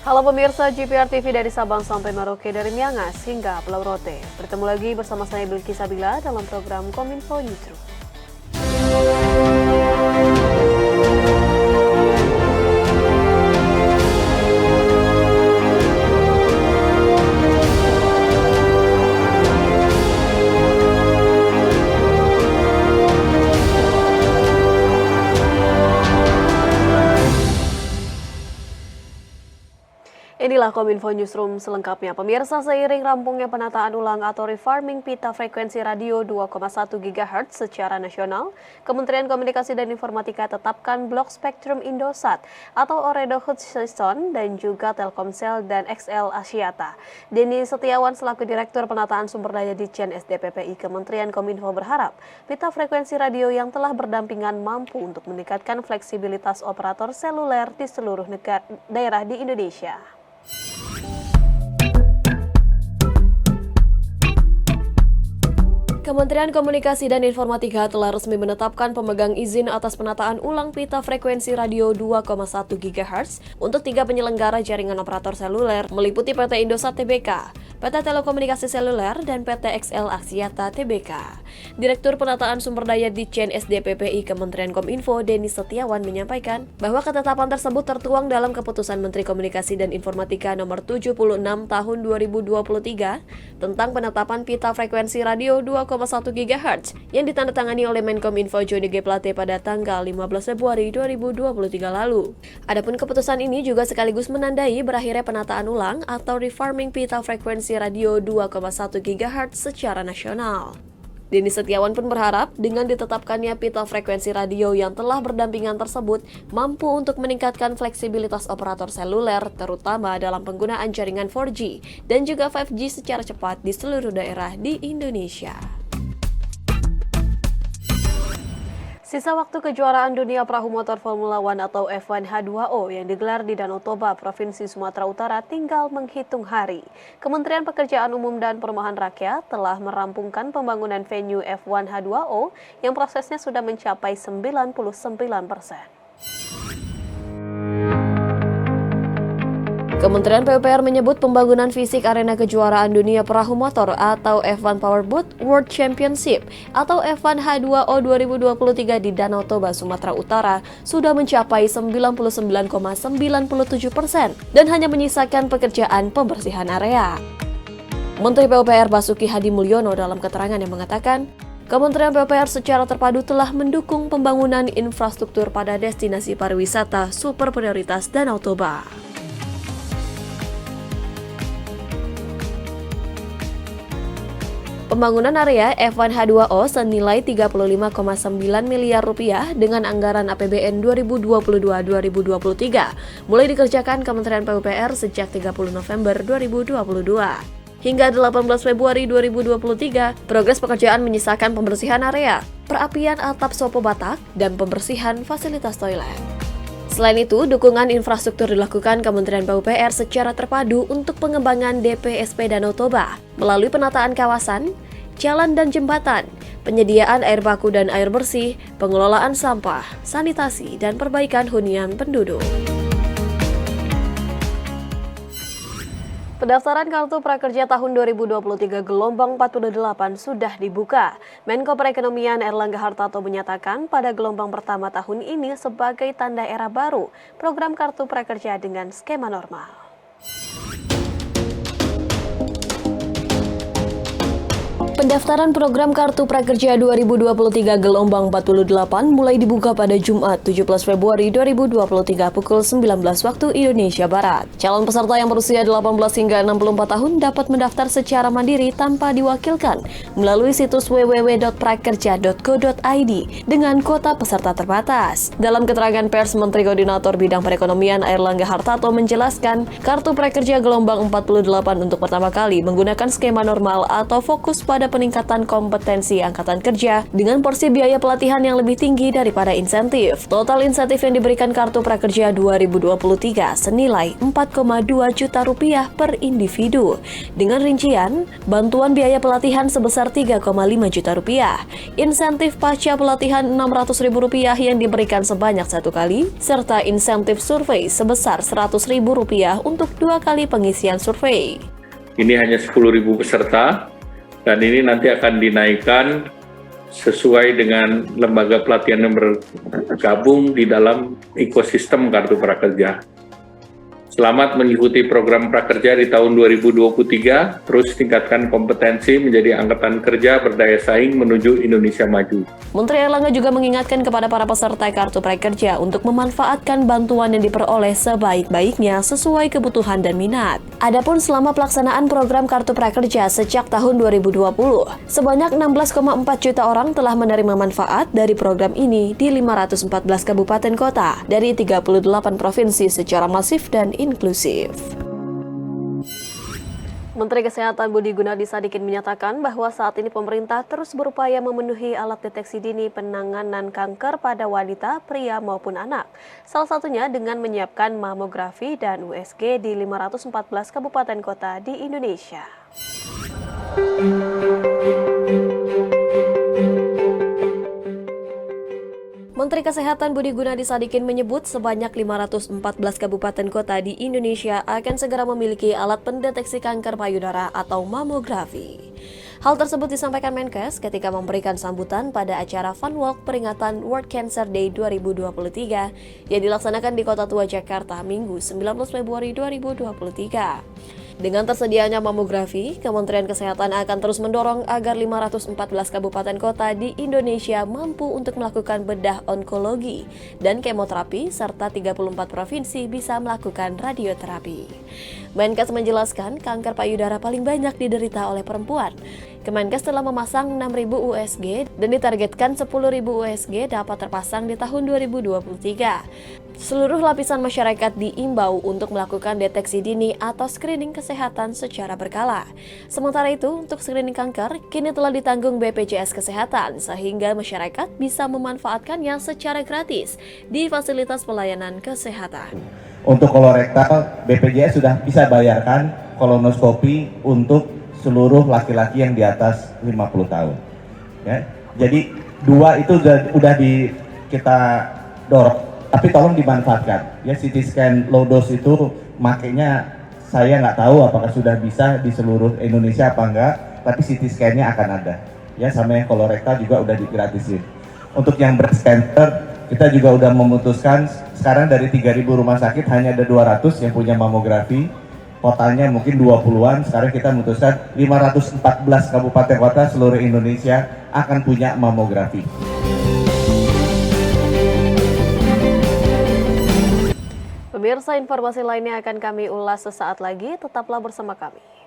Halo pemirsa GPR TV dari Sabang sampai Merauke, dari Miangas hingga Pulau Rote. Bertemu lagi bersama saya Bilqis Sabila dalam program Kominfo Newsroom. Inilah Kominfo Newsroom selengkapnya. Pemirsa, seiring rampungnya penataan ulang atau refarming pita frekuensi radio 2,1 GHz secara nasional, Kementerian Komunikasi dan Informatika tetapkan blok spektrum Indosat atau Ooredoo Hutchison dan juga Telkomsel dan XL Axiata. Denny Setiawan selaku Direktur Penataan Sumber Daya Ditjen SDPPI Kementerian Kominfo berharap pita frekuensi radio yang telah berdampingan mampu untuk meningkatkan fleksibilitas operator seluler di seluruh daerah di Indonesia. Kementerian Komunikasi dan Informatika telah resmi menetapkan pemegang izin atas penataan ulang pita frekuensi radio 2,1 GHz untuk 3 penyelenggara jaringan operator seluler meliputi PT Indosat Tbk, PT Telekomunikasi Seluler, dan PT XL Axiata Tbk. Direktur Penataan Sumber Daya Ditjen SDPPI Kementerian Kominfo Denny Setiawan menyampaikan bahwa ketetapan tersebut tertuang dalam Keputusan Menteri Komunikasi dan Informatika Nomor 76 Tahun 2023 tentang penetapan pita frekuensi radio 2,1 GHz yang ditandatangani oleh Menkominfo Johnny G. Plate pada tanggal 15 Februari 2023 lalu. Adapun keputusan ini juga sekaligus menandai berakhirnya penataan ulang atau refarming pita frekuensi radio 2,1 GHz secara nasional. Denny Setiawan pun berharap dengan ditetapkannya pita frekuensi radio yang telah berdampingan tersebut mampu untuk meningkatkan fleksibilitas operator seluler terutama dalam penggunaan jaringan 4G dan juga 5G secara cepat di seluruh daerah di Indonesia. Sisa waktu kejuaraan dunia perahu motor Formula One atau F1 H2O yang digelar di Danau Toba, Provinsi Sumatera Utara tinggal menghitung hari. Kementerian Pekerjaan Umum dan Perumahan Rakyat telah merampungkan pembangunan venue F1 H2O yang prosesnya sudah mencapai 99%. Kementerian PUPR menyebut pembangunan fisik arena kejuaraan dunia perahu motor atau F1 Powerboat World Championship atau F1 H2O 2023 di Danau Toba, Sumatera Utara sudah mencapai 99,97% dan hanya menyisakan pekerjaan pembersihan area. Menteri PUPR Basuki Hadi Mulyono dalam keterangan yang mengatakan, Kementerian PUPR secara terpadu telah mendukung pembangunan infrastruktur pada destinasi pariwisata super prioritas Danau Toba. Pembangunan area F1 H2O senilai 35,9 miliar rupiah dengan anggaran APBN 2022-2023 mulai dikerjakan Kementerian PUPR sejak 30 November 2022. Hingga 18 Februari 2023, progres pekerjaan menyisakan pembersihan area, perapian atap Sopo Batak, dan pembersihan fasilitas toilet. Selain itu, dukungan infrastruktur dilakukan Kementerian PUPR secara terpadu untuk pengembangan DPSP Danau Toba melalui penataan kawasan, jalan dan jembatan, penyediaan air baku dan air bersih, pengelolaan sampah, sanitasi, dan perbaikan hunian penduduk. Pendaftaran Kartu Prakerja tahun 2023 gelombang 48 sudah dibuka. Menko Perekonomian Erlangga Hartarto menyatakan pada gelombang pertama tahun ini sebagai tanda era baru program Kartu Prakerja dengan skema normal. Pendaftaran program Kartu Prakerja 2023 gelombang 48 mulai dibuka pada Jumat 17 Februari 2023 pukul 19 waktu Indonesia Barat. Calon peserta yang berusia 18 hingga 64 tahun dapat mendaftar secara mandiri tanpa diwakilkan melalui situs www.prakerja.go.id dengan kuota peserta terbatas. Dalam keterangan pers, Menteri Koordinator Bidang Perekonomian Erlangga Hartarto menjelaskan, Kartu Prakerja gelombang 48 untuk pertama kali menggunakan skema normal atau fokus pada peningkatan kompetensi angkatan kerja dengan porsi biaya pelatihan yang lebih tinggi daripada insentif. Total insentif yang diberikan Kartu Prakerja 2023 senilai 4,2 juta rupiah per individu. Dengan rincian, bantuan biaya pelatihan sebesar 3,5 juta rupiah, insentif pasca pelatihan Rp600.000 yang diberikan sebanyak 1 kali, serta insentif survei sebesar Rp100.000 untuk 2 kali pengisian survei. Ini hanya 10.000 peserta dan ini nanti akan dinaikkan sesuai dengan lembaga pelatihan yang bergabung di dalam ekosistem Kartu Prakerja. Selamat mengikuti program prakerja di tahun 2023, terus tingkatkan kompetensi menjadi angkatan kerja berdaya saing menuju Indonesia maju. Menteri Erlangga juga mengingatkan kepada para peserta Kartu Prakerja untuk memanfaatkan bantuan yang diperoleh sebaik-baiknya sesuai kebutuhan dan minat. Adapun selama pelaksanaan program Kartu Prakerja sejak tahun 2020, sebanyak 16,4 juta orang telah menerima manfaat dari program ini di 514 kabupaten kota dari 38 provinsi secara masif dan inklusif. Menteri Kesehatan Budi Gunadi Sadikin menyatakan bahwa saat ini pemerintah terus berupaya memenuhi alat deteksi dini penanganan kanker pada wanita, pria maupun anak. Salah satunya dengan menyiapkan mamografi dan USG di 514 kabupaten kota di Indonesia. Menteri Kesehatan Budi Gunadi Sadikin menyebut sebanyak 514 kabupaten kota di Indonesia akan segera memiliki alat pendeteksi kanker payudara atau mamografi. Hal tersebut disampaikan Menkes ketika memberikan sambutan pada acara Fun Walk peringatan World Cancer Day 2023 yang dilaksanakan di Kota Tua Jakarta Minggu 19 Februari 2023. Dengan tersedianya mamografi, Kementerian Kesehatan akan terus mendorong agar 514 kabupaten kota di Indonesia mampu untuk melakukan bedah onkologi dan kemoterapi, serta 34 provinsi bisa melakukan radioterapi. Menkes menjelaskan kanker payudara paling banyak diderita oleh perempuan. Kemenkes telah memasang 6.000 USG dan ditargetkan 10.000 USG dapat terpasang di tahun 2023. Seluruh lapisan masyarakat diimbau untuk melakukan deteksi dini atau screening kesehatan secara berkala. Sementara itu, untuk screening kanker kini telah ditanggung BPJS Kesehatan sehingga masyarakat bisa memanfaatkannya secara gratis di fasilitas pelayanan kesehatan. Untuk kolorektal, BPJS sudah bisa bayarkan kolonoskopi untuk seluruh laki-laki yang di atas 50 tahun. Ya. Jadi 2 itu udah kita dorong, tapi tolong dimanfaatkan. Ya, CT scan low dose itu makanya saya nggak tahu apakah sudah bisa di seluruh Indonesia apa enggak, tapi CT scan-nya akan ada. Ya, sama yang kolorektal juga udah digratisin. Untuk yang breast cancer, kita juga udah memutuskan sekarang dari 3.000 rumah sakit hanya ada 200 yang punya mamografi. Totalnya mungkin 20-an, sekarang kita memutuskan 514 kabupaten kota seluruh Indonesia akan punya mamografi. Pemirsa, informasi lainnya akan kami ulas sesaat lagi, tetaplah bersama kami.